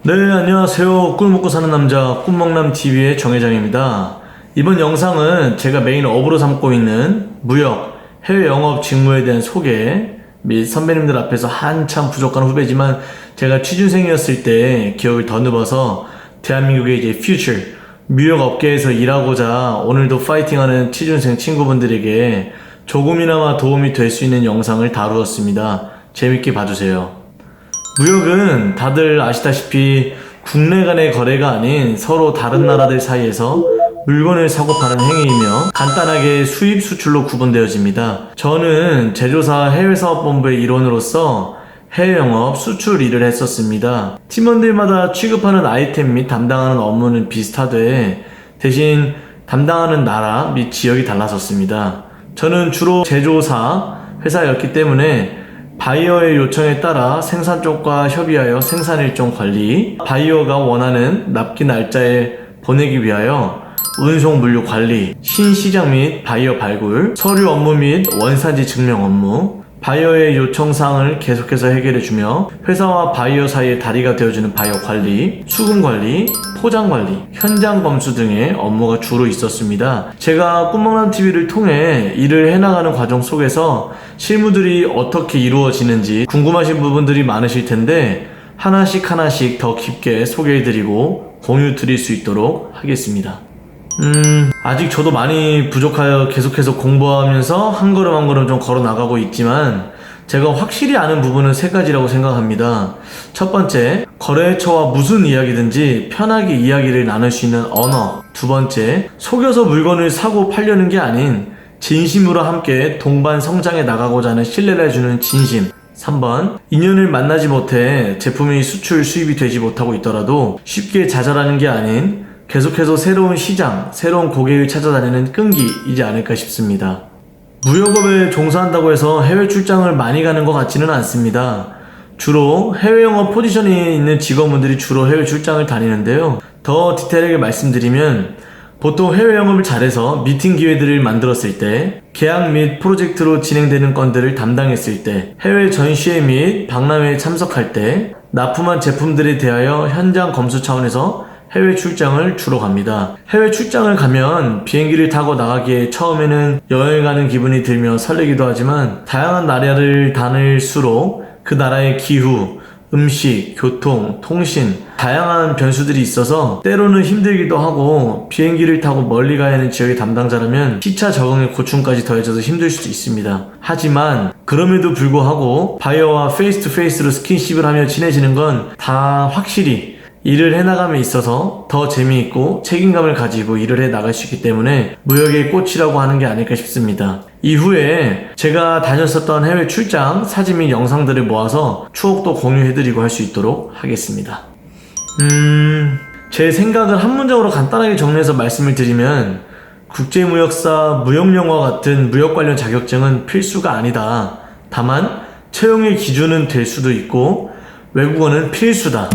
네, 안녕하세요. 꿀 먹고 사는 남자 꿈먹남TV의 정회장입니다. 이번 영상은 제가 메인 업으로 삼고 있는 무역, 해외 영업 직무에 대한 소개 및 선배님들 앞에서 한참 부족한 후배지만 제가 취준생이었을 때 기억을 더듬어서 대한민국의 이제 퓨처, 무역 업계에서 일하고자 오늘도 파이팅하는 취준생 친구분들에게 조금이나마 도움이 될 수 있는 영상을 다루었습니다. 재밌게 봐주세요. 무역은 다들 아시다시피 국내 간의 거래가 아닌 서로 다른 나라들 사이에서 물건을 사고 파는 행위이며 간단하게 수입 수출로 구분되어집니다. 저는 제조사 해외사업본부의 일원으로서 해외 영업 수출 일을 했었습니다. 팀원들마다 취급하는 아이템 및 담당하는 업무는 비슷하되 대신 담당하는 나라 및 지역이 달랐었습니다. 저는 주로 제조사 회사였기 때문에 바이어의 요청에 따라 생산 쪽과 협의하여 생산 일정 관리, 바이어가 원하는 납기 날짜에 보내기 위하여 운송 물류 관리, 신시장 및 바이어 발굴, 서류 업무 및 원산지 증명 업무, 바이어의 요청사항을 계속해서 해결해주며 회사와 바이어 사이의 다리가 되어주는 바이어 관리, 수금 관리, 포장 관리, 현장 검수 등의 업무가 주로 있었습니다. 제가 꿈먹남TV를 통해 일을 해나가는 과정 속에서 실무들이 어떻게 이루어지는지 궁금하신 부분들이 많으실 텐데 하나씩 더 깊게 소개해드리고 공유 드릴 수 있도록 하겠습니다. 아직 저도 많이 부족하여 계속해서 공부하면서 한 걸음 한 걸음 좀 걸어 나가고 있지만 제가 확실히 아는 부분은 3가지라고 생각합니다. 첫 번째, 거래처와 무슨 이야기든지 편하게 이야기를 나눌 수 있는 언어. 두 번째, 속여서 물건을 사고 팔려는 게 아닌 진심으로 함께 동반 성장해 나가고자 하는 신뢰를 해주는 진심. 3번, 인연을 만나지 못해 제품이 수출 수입이 되지 못하고 있더라도 쉽게 좌절하는 게 아닌 계속해서 새로운 시장, 새로운 고객을 찾아다니는 끈기이지 않을까 싶습니다. 무역업에 종사한다고 해서 해외 출장을 많이 가는 것 같지는 않습니다. 주로 해외 영업 포지션에 있는 직원분들이 주로 해외 출장을 다니는데요. 더 디테일하게 말씀드리면 보통 해외 영업을 잘해서 미팅 기회들을 만들었을 때, 계약 및 프로젝트로 진행되는 건들을 담당했을 때, 해외 전시회 및 박람회에 참석할 때, 납품한 제품들에 대하여 현장 검수 차원에서 해외 출장을 주로 갑니다. 해외 출장을 가면 비행기를 타고 나가기에 처음에는 여행 가는 기분이 들며 설레기도 하지만 다양한 나라를 다닐수록 그 나라의 기후, 음식, 교통, 통신 다양한 변수들이 있어서 때로는 힘들기도 하고 비행기를 타고 멀리 가야 하는 지역의 담당자라면 시차 적응의 고충까지 더해져서 힘들 수도 있습니다. 하지만 그럼에도 불구하고 바이어와 페이스 투 페이스로 스킨십을 하며 친해지는 건 다 확실히 일을 해나감에 있어서 더 재미있고 책임감을 가지고 일을 해나갈 수 있기 때문에 무역의 꽃이라고 하는 게 아닐까 싶습니다. 이후에 제가 다녔었던 해외 출장 사진 및 영상들을 모아서 추억도 공유해드리고 할 수 있도록 하겠습니다. 제 생각을 한 문장으로 간단하게 정리해서 말씀을 드리면 국제무역사 무역영어와 같은 무역 관련 자격증은 필수가 아니다. 다만 채용의 기준은 될 수도 있고 외국어는 필수다.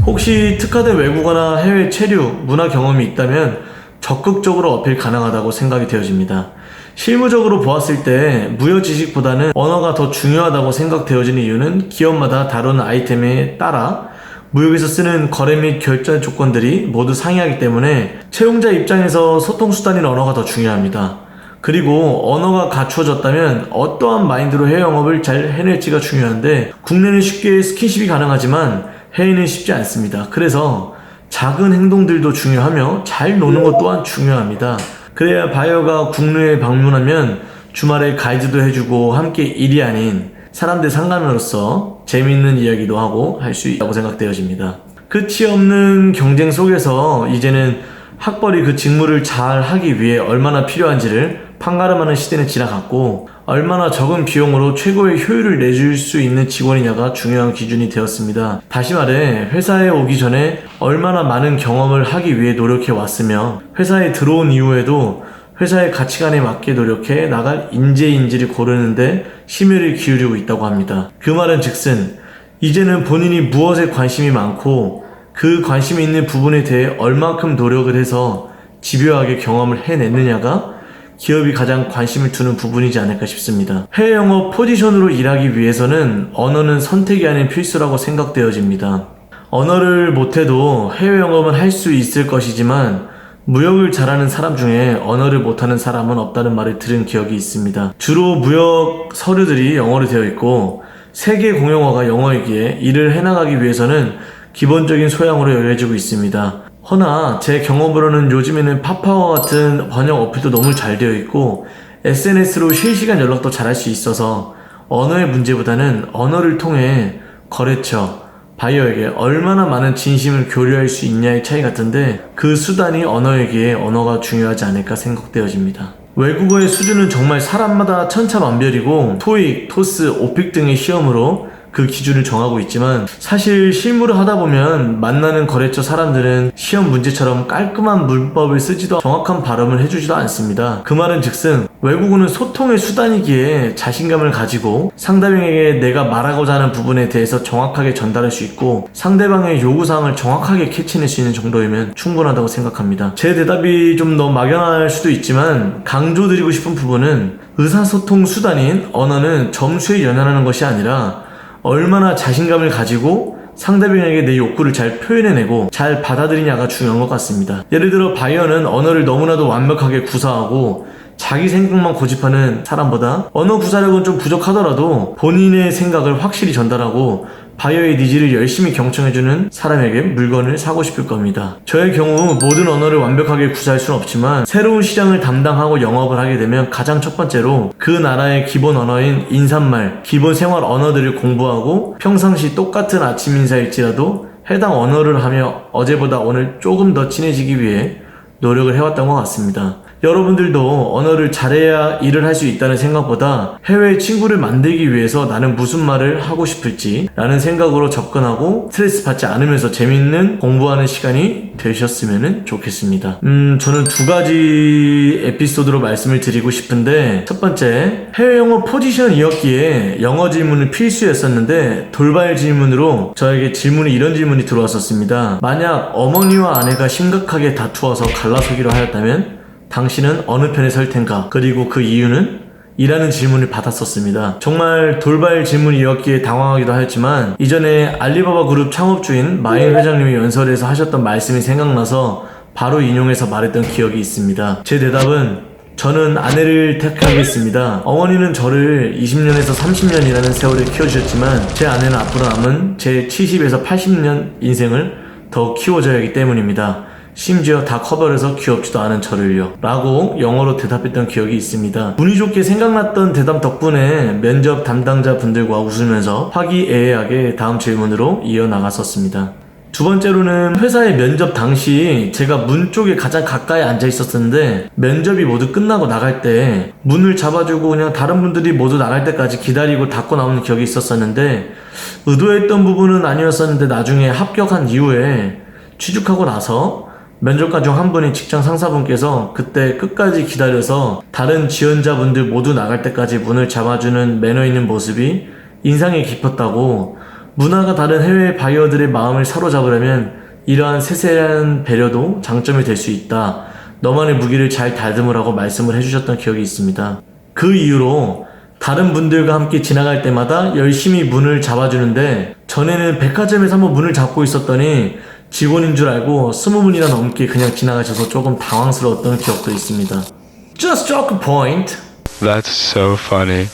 혹시 특화된 외국어나 해외 체류, 문화 경험이 있다면 적극적으로 어필 가능하다고 생각이 되어집니다. 실무적으로 보았을 때 무역 지식보다는 언어가 더 중요하다고 생각되어지는 이유는 기업마다 다루는 아이템에 따라 무역에서 쓰는 거래 및 결제 조건들이 모두 상이하기 때문에 채용자 입장에서 소통수단인 언어가 더 중요합니다. 그리고 언어가 갖추어졌다면 어떠한 마인드로 해외 영업을 잘 해낼지가 중요한데 국내는 쉽게 스킨십이 가능하지만 해외는 쉽지 않습니다. 그래서 작은 행동들도 중요하며 잘 노는 것 또한 중요합니다. 그래야 바이어가 국내에 방문하면 주말에 가이드도 해주고 함께 일이 아닌 사람들 상관으로서 재미있는 이야기도 하고 할 수 있다고 생각되어집니다. 끝이 없는 경쟁 속에서 이제는 학벌이 그 직무를 잘 하기 위해 얼마나 필요한지를 판가름하는 시대는 지나갔고 얼마나 적은 비용으로 최고의 효율을 내줄 수 있는 직원이냐가 중요한 기준이 되었습니다. 다시 말해 회사에 오기 전에 얼마나 많은 경험을 하기 위해 노력해 왔으며 회사에 들어온 이후에도 회사의 가치관에 맞게 노력해 나갈 인재인지를 고르는데 심혈을 기울이고 있다고 합니다. 그 말은 즉슨 이제는 본인이 무엇에 관심이 많고 그 관심이 있는 부분에 대해 얼만큼 노력을 해서 집요하게 경험을 해냈느냐가 기업이 가장 관심을 두는 부분이지 않을까 싶습니다. 해외 영업 포지션으로 일하기 위해서는 언어는 선택이 아닌 필수라고 생각되어집니다. 언어를 못해도 해외 영업은 할 수 있을 것이지만 무역을 잘하는 사람 중에 언어를 못하는 사람은 없다는 말을 들은 기억이 있습니다. 주로 무역 서류들이 영어로 되어 있고 세계 공용어가 영어이기에 일을 해나가기 위해서는 기본적인 소양으로 여겨지고 있습니다. 허나 제 경험으로는 요즘에는 파파와 같은 번역 어플도 너무 잘 되어 있고 SNS로 실시간 연락도 잘할 수 있어서 언어의 문제보다는 언어를 통해 거래처, 바이어에게 얼마나 많은 진심을 교류할 수 있냐의 차이 같은데 그 수단이 언어에게 언어가 중요하지 않을까 생각되어집니다. 외국어의 수준은 정말 사람마다 천차만별이고 토익, 토스, 오픽 등의 시험으로 그 기준을 정하고 있지만 사실 실무를 하다 보면 만나는 거래처 사람들은 시험 문제처럼 깔끔한 문법을 쓰지도 정확한 발음을 해주지도 않습니다. 그 말은 즉슨 외국어는 소통의 수단이기에 자신감을 가지고 상대방에게 내가 말하고자 하는 부분에 대해서 정확하게 전달할 수 있고 상대방의 요구사항을 정확하게 캐치낼 수 있는 정도이면 충분하다고 생각합니다. 제 대답이 좀 너무 막연할 수도 있지만 강조드리고 싶은 부분은 의사소통 수단인 언어는 점수에 연연하는 것이 아니라 얼마나 자신감을 가지고 상대방에게 내 욕구를 잘 표현해내고 잘 받아들이냐가 중요한 것 같습니다. 예를 들어 바이어는 언어를 너무나도 완벽하게 구사하고 자기 생각만 고집하는 사람보다 언어 구사력은 좀 부족하더라도 본인의 생각을 확실히 전달하고 바이어의 니즈를 열심히 경청해주는 사람에게 물건을 사고 싶을 겁니다. 저의 경우 모든 언어를 완벽하게 구사할 수는 없지만 새로운 시장을 담당하고 영업을 하게 되면 가장 첫 번째로 그 나라의 기본 언어인 인사말, 기본 생활 언어들을 공부하고 평상시 똑같은 아침 인사일지라도 해당 언어를 하며 어제보다 오늘 조금 더 친해지기 위해 노력을 해왔던 것 같습니다. 여러분들도 언어를 잘해야 일을 할 수 있다는 생각보다 해외 친구를 만들기 위해서 나는 무슨 말을 하고 싶을지 라는 생각으로 접근하고 스트레스 받지 않으면서 재밌는 공부하는 시간이 되셨으면 좋겠습니다. 저는 두 가지 에피소드로 말씀을 드리고 싶은데 첫 번째, 해외 영어 포지션이었기에 영어 질문은 필수였었는데 돌발 질문으로 저에게 이런 질문이 들어왔었습니다. 만약 어머니와 아내가 심각하게 다투어서 갈라서기로 하였다면 당신은 어느 편에 설 텐가? 그리고 그 이유는? 이라는 질문을 받았었습니다. 정말 돌발 질문이었기에 당황하기도 하였지만 이전에 알리바바 그룹 창업주인 마인 회장님이 연설에서 하셨던 말씀이 생각나서 바로 인용해서 말했던 기억이 있습니다. 제 대답은 저는 아내를 택하겠습니다. 어머니는 저를 20년에서 30년이라는 세월을 키워주셨지만 제 아내는 앞으로 남은 제 70에서 80년 인생을 더 키워줘야 하기 때문입니다. 심지어 다 커버해서 귀엽지도 않은 저를요 라고 영어로 대답했던 기억이 있습니다. 운이 좋게 생각났던 대답 덕분에 면접 담당자 분들과 웃으면서 화기애애하게 다음 질문으로 이어나갔었습니다. 두 번째로는 회사의 면접 당시 제가 문 쪽에 가장 가까이 앉아 있었는데 면접이 모두 끝나고 나갈 때 문을 잡아주고 그냥 다른 분들이 모두 나갈 때까지 기다리고 닫고 나오는 기억이 있었었는데 의도했던 부분은 아니었었는데 나중에 합격한 이후에 취직하고 나서 면접관 중 한 분이 직장 상사분께서 그때 끝까지 기다려서 다른 지원자분들 모두 나갈 때까지 문을 잡아주는 매너 있는 모습이 인상이 깊었다고, 문화가 다른 해외 바이어들의 마음을 사로잡으려면 이러한 세세한 배려도 장점이 될 수 있다. 너만의 무기를 잘 다듬으라고 말씀을 해주셨던 기억이 있습니다. 그 이후로 다른 분들과 함께 지나갈 때마다 열심히 문을 잡아주는데 전에는 백화점에서 한번 문을 잡고 있었더니 직원인 줄 알고 20분이나 넘게 그냥 지나가셔서 조금 당황스러웠던 기억도 있습니다. Just struck a point. That's so funny.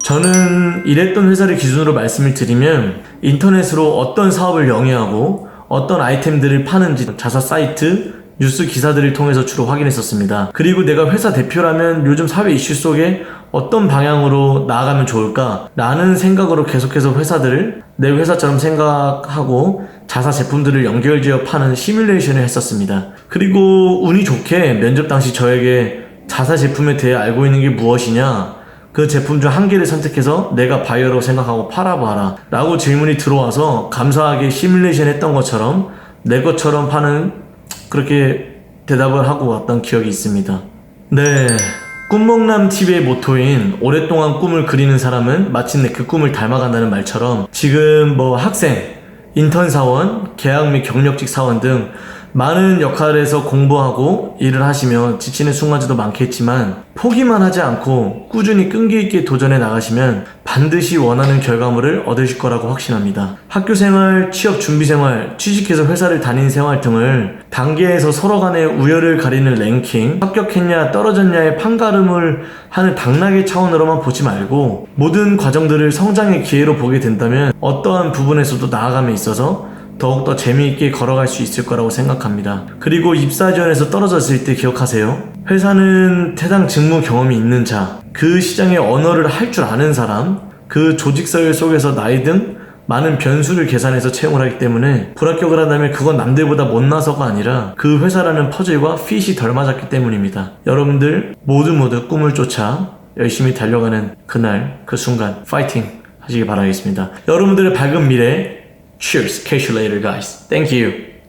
저는 일했던 회사를 기준으로 말씀을 드리면 인터넷으로 어떤 사업을 영위하고 어떤 아이템들을 파는지 자사 사이트, 뉴스 기사들을 통해서 주로 확인했었습니다. 그리고 내가 회사 대표라면 요즘 사회 이슈 속에 어떤 방향으로 나아가면 좋을까? 라는 생각으로 계속해서 회사들을 내 회사처럼 생각하고 자사 제품들을 연결지어 파는 시뮬레이션을 했었습니다. 그리고 운이 좋게 면접 당시 저에게 자사 제품에 대해 알고 있는 게 무엇이냐? 그 제품 중 한 개를 선택해서 내가 바이어라고 생각하고 팔아봐라 라고 질문이 들어와서 감사하게 시뮬레이션 했던 것처럼 내 것처럼 파는 그렇게 대답을 하고 왔던 기억이 있습니다. 네, 꿈먹남TV의 모토인 오랫동안 꿈을 그리는 사람은 마침내 그 꿈을 닮아간다는 말처럼 지금 학생, 인턴 사원, 계약 및 경력직 사원 등 많은 역할에서 공부하고 일을 하시며 지치는 순간들도 많겠지만 포기만 하지 않고 꾸준히 끈기 있게 도전해 나가시면 반드시 원하는 결과물을 얻으실 거라고 확신합니다. 학교생활, 취업 준비생활, 취직해서 회사를 다닌 생활 등을 단계에서 서로 간의 우열을 가리는 랭킹, 합격했냐 떨어졌냐의 판가름을 하는 당락의 차원으로만 보지 말고 모든 과정들을 성장의 기회로 보게 된다면 어떠한 부분에서도 나아감에 있어서 더욱더 재미있게 걸어갈 수 있을 거라고 생각합니다. 그리고 입사 지원에서 떨어졌을 때 기억하세요. 회사는 해당 직무 경험이 있는 자, 그 시장의 언어를 할 줄 아는 사람, 그 조직서열 속에서 나이 등 많은 변수를 계산해서 채용을 하기 때문에 불합격을 한다면 그건 남들보다 못나서가 아니라 그 회사라는 퍼즐과 핏이 덜 맞았기 때문입니다. 여러분들 모두 꿈을 쫓아 열심히 달려가는 그날, 그 순간 파이팅 하시기 바라겠습니다. 여러분들의 밝은 미래 Cheers, catch you later guys. Thank you.